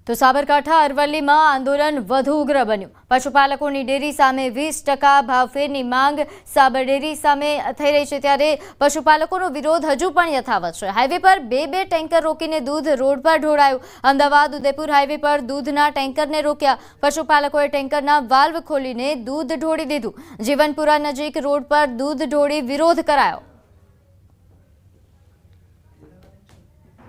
તો સાબરકાંઠા અરવલ્લીમાં આંદોલન વધુ ઉગ્ર બન્યું। પશુપાલકોની ડેરી સામે 20% ભાવફેરની માંગ સાબર ડેરી સામે થઈ રહી છે, ત્યારે પશુપાલકોનો વિરોધ હજુ પણ યથાવત છે। હાઈવે પર બે ટેન્કર રોકીને દૂધ રોડ પર ઢોળાયું। અમદાવાદ ઉદયપુર હાઈવે પર દૂધના ટેન્કરને રોક્યા। પશુપાલકોએ ટેન્કરના વાલ્વ ખોલીને દૂધ ઢોળી દીધું। જીવનપુરા નજીક રોડ પર દૂધ ઢોળી વિરોધ કરાયો।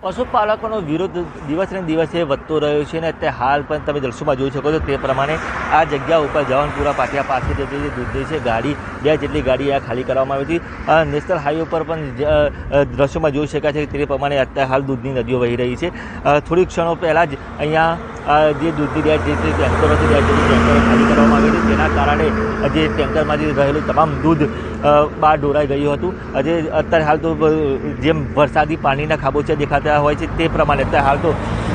પશુપાલકોનો વિરોધ દિવસે દિવસે વધતો રહ્યો છે અને અત્યારે હાલ પણ તમે દ્રશ્યોમાં જોઈ શકો છો તે પ્રમાણે આ જગ્યા ઉપર જવાનપુરા પાટિયા પાસે જે દૂધ છે ગાડી 2 જેટલી ગાડી આ ખાલી કરવામાં આવી હતી। નેશનલ હાઈવે પર પણ દ્રશ્યોમાં જોઈ શકાય છે તે પ્રમાણે અત્યારે હાલ દૂધની નદીઓ વહી રહી છે। થોડી ક્ષણો પહેલાં જ અહીંયા જે દૂધની 2 જેટલી ટેન્કરો છે 2 જેટલી ટેન્કરો ખાલી કરવામાં આવી હતી, તેના કારણે જે ટેન્કરમાંથી રહેલું તમામ દૂધ બહાર ઢોળાઈ ગયું હતું। અત્યારે હાલ તો જેમ વરસાદી પાણીના ખાબોચિયા દેખાતા હોય છે તે પ્રમાણે અત્યારે હાલ તો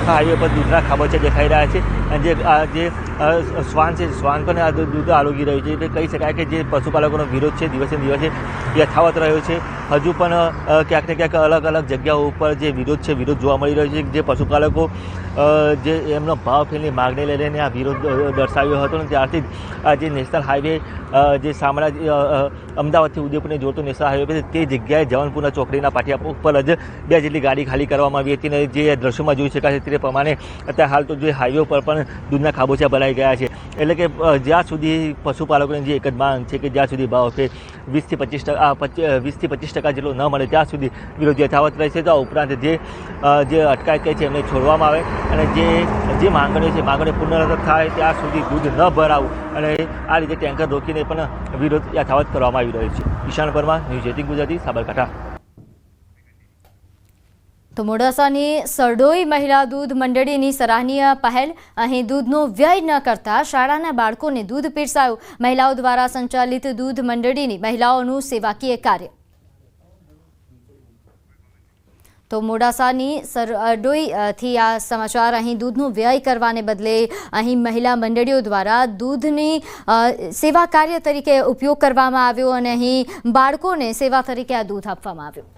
હાઈવે પર દૂધના ખાબોચિયા દેખાઈ રહ્યા છે અને જે શ્વાન છે શ્વાન પણ આ દૂધ આરોગી રહ્યું છે। એટલે કહી શકાય કે જે પશુપાલકોનો વિરોધ છે દિવસે દિવસે યથાવત રહ્યો છે। હજુ પણ ક્યાંક ને ક્યાંક અલગ અલગ જગ્યાઓ ઉપર જે વિરોધ છે વિરોધ જોવા મળી રહ્યો છે। જે પશુપાલકો જે એમનો ભાવફેરની માગણી લઈને આ વિરોધ દર્શાવ્યો હતો ને ત્યારથી જ જે નેશનલ હાઈવે જે શામળાજી અમદાવાદથી ઉદયપુરને જોડતો નેશનલ હાઈવે તે જગ્યાએ જવાનપુરના ચોકડીના પાટિયા ઉપર જ 2 જેટલી ગાડી ખાલી કરવામાં આવી હતી અને જે દ્રશ્યોમાં જોઈ શકાય છે તે પ્રમાણે અત્યારે હાલ તો જે હાઈવે પર પણ દૂધના ખાબોચિયા ભરાઈ ગયા છે। એટલે કે જ્યાં સુધી પશુપાલકોની જે એક જ માંગ છે કે જ્યાં સુધી ભાવફેર 20 થી 25% જેટલો ન મળે ત્યાં સુધી વિરોધ યથાવત રહેશે। તો આ ઉપરાંત જે અટકાયત કરી છે એમને છોડવામાં આવે અને જે માંગણીઓ છે માંગણીઓ પૂર્ણ થાય ત્યાં સુધી દૂધ ન ભરાવું અને આ રીતે ટેન્કર રોકીને પણ વિરોધ યથાવત કરવામાં આવી રહ્યો છે। ઈશાન પરમાર, ન્યૂઝ 18 ગુજરાતી, સાબરકાંઠા। તો મોડાસાની સરડોઈ મહિલા દૂધ મંડળીની સરાહનીય પહેલ। અહીં દૂધનો વ્યય ન કરતા શાળાના બાળકોને દૂધ પીરસાયું। મહિલાઓ દ્વારા સંચાલિત દૂધ મંડળીની મહિલાઓનું સેવાકીય કાર્ય। તો મોડાસાની સરડોઈથી આ સમાચાર। અહીં દૂધનો વ્યય કરવાને બદલે અહીં મહિલા મંડળીઓ દ્વારા દૂધની સેવા કાર્ય તરીકે ઉપયોગ કરવામાં આવ્યો અને અહીં બાળકોને સેવા તરીકે આ દૂધ આપવામાં આવ્યું।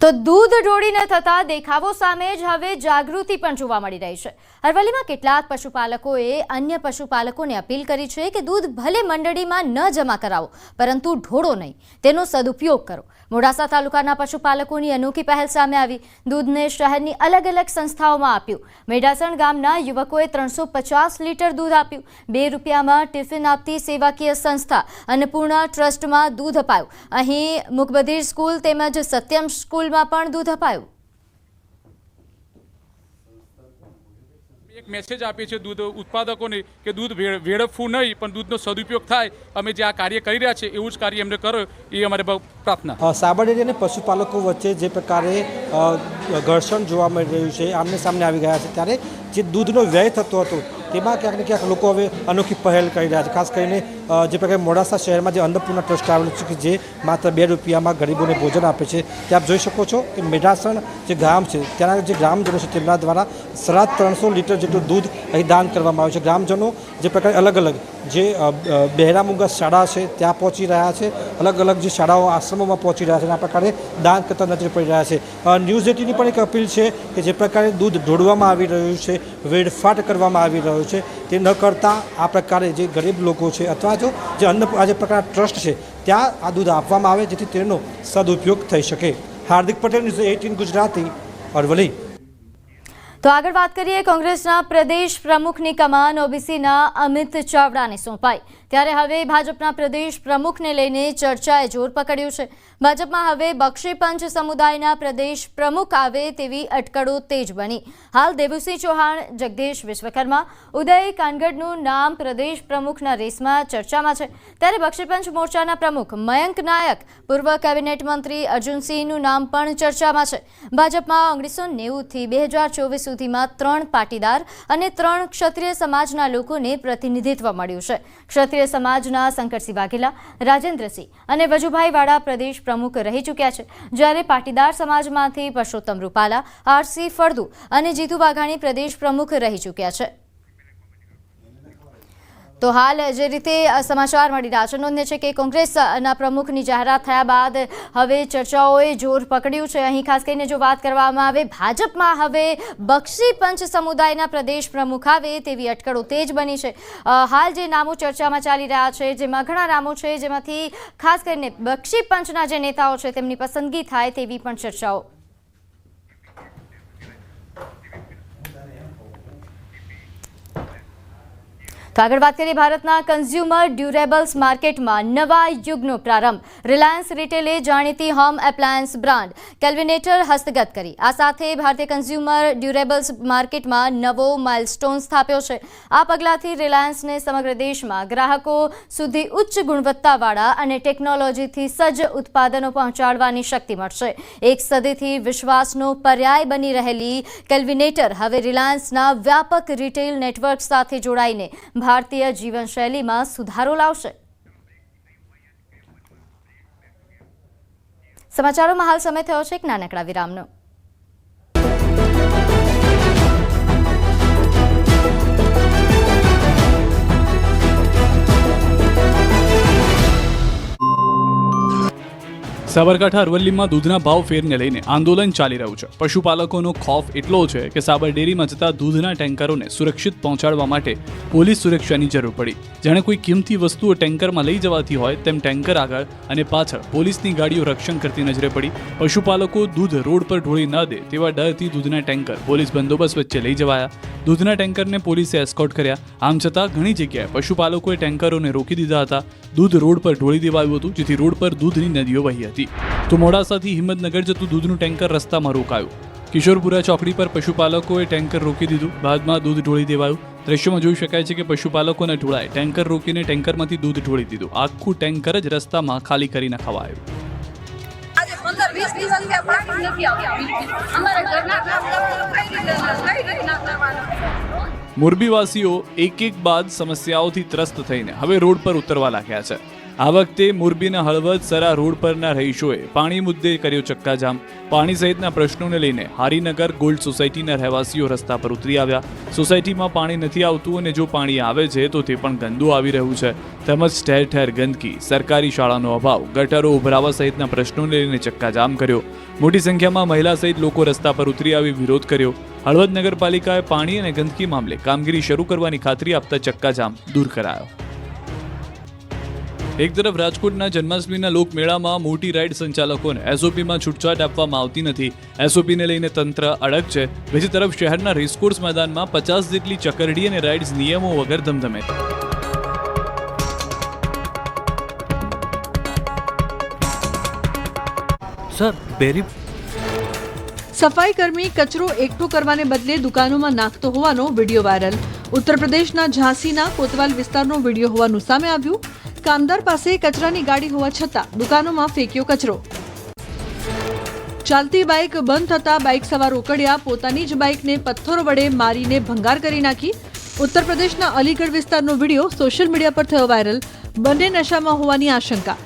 તો દૂધ ઢોળીને થતા દેખાવો સામે જ હવે જાગૃતિ પણ જોવા મળી રહી છે। અરવલ્લીમાં કેટલાક પશુપાલકોએ અન્ય પશુપાલકોને અપીલ કરી છે કે દૂધ ભલે મંડળીમાં ન જમા કરાવો પરંતુ ઢોળો નહીં, તેનો સદુપયોગ કરો। મોડાસા તાલુકાના પશુપાલકોની અનોખી પહેલ સામે આવી। દૂધને શહેરની અલગ અલગ સંસ્થાઓમાં આપ્યું। મેઢાસણ ગામના યુવકોએ 350 લીટર દૂધ આપ્યું। 2 રૂપિયામાં ટિફિન આપતી સેવાકીય સંસ્થા અન્નપૂર્ણા ટ્રસ્ટમાં દૂધ અપાયું। અહીં મુકબધીર સ્કૂલ તેમજ સત્યમ સ્કૂલમાં પણ દૂધ અપાયું। એક મેસેજ આપીએ છીએ દૂધ ઉત્પાદકોને કે દૂધ વેડફવું નહીં પણ દૂધનો સદુપયોગ થાય। અમે જે આ કાર્ય કરી રહ્યા છે એવું જ કાર્ય એમને કરો એ અમારે પ્રાર્થના। સાબર ડેરી અને પશુપાલકો વચ્ચે જે પ્રકારે ઘર્ષણ જોવા મળી રહ્યું છે, આમને સામને આવી ગયા છે, ત્યારે જે દૂધનો વ્યય થતો હતો તેમાં ક્યાંક ને ક્યાંક લોકો હવે અનોખી પહેલ કરી રહ્યા છે। ખાસ કરીને જે પ્રકારે મોડાસા શહેરમાં જે અન્નપૂર્ણા ટ્રસ્ટ આવેલું છે કે જે માત્ર 2 રૂપિયામાં ગરીબોને ભોજન આપે છે, તે આપ જોઈ શકો છો કે મેઢાસણ જે ગામ છે ત્યાંના જે ગ્રામજનો છે તેમના દ્વારા 350 લીટર જેટલું દૂધ અહીં દાન કરવામાં આવ્યું છે। ગ્રામજનો જે પ્રકારે અલગ અલગ જે બહેરામુંગા શાળા છે ત્યાં પહોંચી રહ્યા છે, અલગ અલગ જે શાળાઓ આશ્રમોમાં પહોંચી રહ્યા છે અને આ પ્રકારે દાન કરતા નજરે પડી રહ્યા છે। ન્યૂઝ 18ની પણ એક અપીલ છે કે જે પ્રકારે દૂધ ઢોળવામાં આવી રહ્યું છે, વેડફાટ કરવામાં આવી રહ્યો છે, તે ન કરતાં આ પ્રકારે જે ગરીબ લોકો છે અથવા જો જે આ જે પ્રકારના ટ્રસ્ટ છે ત્યાં આ દૂધ આપવામાં આવે જેથી તેનો સદુપયોગ થઈ શકે। હાર્દિક પટેલ, ન્યૂઝ 18 ગુજરાતી, અરવલ્લી। તો આગળ વાત કરીએ, કોંગ્રેસના પ્રદેશ પ્રમુખની કમાન ઓબીસીના અમિત ચાવડાને સોંપાઈ। ત્યારે હવે ભાજપના પ્રદેશ પ્રમુખને લઈને ચર્ચાએ જોર પકડ્યું છે। ભાજપમાં હવે બક્ષીપંચ સમુદાયના પ્રદેશ પ્રમુખ આવે તેવી અટકળો તેજ બની। હાલ દેવુસિંહ ચૌહાણ, જગદીશ વિશ્વકર્મા, ઉદય કાનગડનું નામ પ્રદેશ પ્રમુખના રેસમાં ચર્ચામાં છે। ત્યારે બક્ષીપંચ મોરચાના પ્રમુખ મયંક નાયક, પૂર્વ કેબિનેટ મંત્રી અર્જુનસિંહનું નામ પણ ચર્ચામાં છે। ભાજપમાં 1990થી 2024 સુધીમાં 3 પાટીદાર અને 3 ક્ષત્રિય સમાજના લોકોને પ્રતિનિધિત્વ મળ્યું છે। ક્ષત્રિય સમાજના શંકરસિંહ વાઘેલા, રાજેન્દ્રસિંહ અને વજુભાઈ વાળા પ્રદેશ પ્રમુખ રહી ચૂક્યા છે, જ્યારે પાટીદાર સમાજમાંથી પરસોત્તમ રૂપાલા, આરસી ફળદુ અને જીતુ વાઘાણી પ્રદેશ પ્રમુખ રહી ચૂક્યા છે। તો હાલ જે રીતે સમાચાર મળી રહ્યા છે, નોંધનીય છે કે કોંગ્રેસના પ્રમુખની જાહેરાત થયા બાદ હવે ચર્ચાઓએ જોર પકડ્યું છે. અહીં ખાસ કરીને જો વાત કરવામાં આવે, ભાજપમાં હવે બક્ષી પંચ સમુદાયના પ્રદેશ પ્રમુખ આવે તેવી અટકળો તેજ બની છે. હાલ જે નામો ચર્ચામાં ચાલી રહ્યા છે, જેમાં ઘણા નામો છે, જેમાંથી ખાસ કરીને બક્ષી પંચના જે નેતાઓ છે તેમની પસંદગી થાય તેવી પણ ચર્ચાઓ. તો આગળ વાત કરીએ, ભારતના કન્ઝ્યુમર ડ્યુરેબલ્સ માર્કેટમાં નવા યુગનો પ્રારંભ. રિલાયન્સ રિટેલે જાણીતી હોમ એપ્લાયન્સ બ્રાન્ડ કેલ્વિનેટર હસ્તગત કરી. આ સાથે ભારતીય કન્ઝ્યુમર ડ્યુરેબલ્સ માર્કેટમાં નવો માઇલસ્ટોન સ્થાપ્યો છે. આ પગલાંથી રિલાયન્સને સમગ્ર દેશમાં ગ્રાહકો સુધી ઉચ્ચ ગુણવત્તાવાળા અને ટેકનોલોજીથી સજ્જ ઉત્પાદનો પહોંચાડવાની શક્તિ મળશે. એક સદીથી વિશ્વાસનો પર્યાય બની રહેલી કેલ્વિનેટર હવે રિલાયન્સના વ્યાપક રિટેલ નેટવર્ક સાથે જોડાઈને ભારતીય જીવનશૈલીમાં સુધારો લાવશે. સમાચારોમાં હાલ સમય થયો છે એક નાનકડા વિરામનો. સાબરકાંઠા અરવલ્લીમાં દૂધના ભાવ ફેરને લઈને આંદોલન ચાલી રહ્યું છે. પશુપાલકોનો ખોફ એટલો છે કે સાબર ડેરીમાં જતા દૂધના ટેન્કરોને સુરક્ષિત પહોંચાડવા માટે પોલીસ સુરક્ષાની જરૂર પડી. જાણે કોઈ કિંમતી વસ્તુઓ ટેન્કરમાં લઈ જવાતી હોય તેમ ટેન્કર આગળ અને પાછળ પોલીસની ગાડીઓ રક્ષણ કરતી નજરે પડી. પશુપાલકો દૂધ રોડ પર ઢોળી ન દે તેવા ડરથી દૂધના ટેન્કર પોલીસ બંદોબસ્ત વચ્ચે લઈ જવાયા. દૂધના ટેન્કરને પોલીસે એસ્કોર્ટ કર્યા. આમ છતાં ઘણી જગ્યાએ પશુપાલકોએ ટેન્કરોને રોકી દીધા હતા. દૂધ રોડ પર ઢોળી દેવાયું હતું, જેથી રોડ પર દૂધની નદીઓ વહી હતી. તો મોડાસાથી હિંમતનગર જતું દૂધનું ટેન્કર રસ્તામાં રોકાયું. કિશોરપુરા ચોકડી પર પશુપાલકોએ ટેન્કર રોકી દીધું. બાદમાં દૂધ ઢોળી દેવાયું. દ્રશ્યોમાં જોઈ શકાય છે કે પશુપાલકોના ટોળાએ ટેન્કર રોકીને ટેન્કરમાંથી દૂધ ઢોળી દીધું. આખું ટેન્કર જ રસ્તામાં ખાલી કરી નખાવાયું. આજે 15-20 દિવસ કે પાણી નથી આવતું. અમારા ઘરના કામ કઈ ના કરવાના. મોરબીવાસીઓ એક બાદ સમસ્યાઓથી ત્રસ્ત થઈને હવે રોડ પર ઉતરવા લાગ્યા છે. આ વખતે મોરબીના હળવદ સરા રોડ પરના રહીશોએ પાણી મુદ્દે કર્યો ચક્કાજામ. પાણી સહિતના પ્રશ્નોને લઈને હારીનગર ગોલ્ડ સોસાયટીના રહેવાસીઓ રસ્તા પર ઉતરી આવ્યા. સોસાયટીમાં પાણી નથી આવતું અને જો પાણી આવે છે તો તે પણ ગંદુ આવી રહ્યું છે. તેમજ ઠેર ઠેર ગંદકી, સરકારી શાળાનો અભાવ, ગટરો ઉભરાવા સહિતના પ્રશ્નોને લઈને ચક્કાજામ કર્યો. મોટી સંખ્યામાં મહિલા સહિત લોકો રસ્તા પર ઉતરી આવી વિરોધ કર્યો. હળવદ નગરપાલિકાએ પાણી અને ગંદકી મામલે કામગીરી શરૂ કરવાની ખાતરી આપતા ચક્કાજામ દૂર કરાયો. એક તરફ રાજકોટના જન્માષ્ટમીના લોકમેળામાં મોટી રાઇડ સંચાલકોને એસઓપીમાં છૂટછાટ આપવામાં આવતી નથી. એસઓપીને લઈને તંત્ર અડગ છે. બીજી તરફ શહેરના રેસકોર્સ મેદાનમાં 50 જેટલી ચકરડી અને રાઇડ્સ નિયમો વગર ધમધમે. સફાઈ કર્મી કચરો એકઠો કરવાને બદલે દુકાનોમાં નાખતો હોવાનો વિડીયો વાયરલ. ઉત્તર પ્રદેશના ઝાંસીના કોતવાલ વિસ્તારનો વિડીયો હોવાનું સામે આવ્યું. કામદાર પાસે કચરાની ગાડી હોવા છતાં દુકાનોમાં ફેંક્યો કચરો. ચાલતી બાઇક બંધ થતા બાઇક સવાર ઉકળ્યા. પોતાની જ બાઇકને પથ્થરો વડે મારીને ભંગાર કરી નાખી. ઉત્તર પ્રદેશના અલીગઢ વિસ્તારનો વિડીયો સોશિયલ મીડિયા પર થયો વાયરલ. બંને નશામાં હોવાની આશંકા.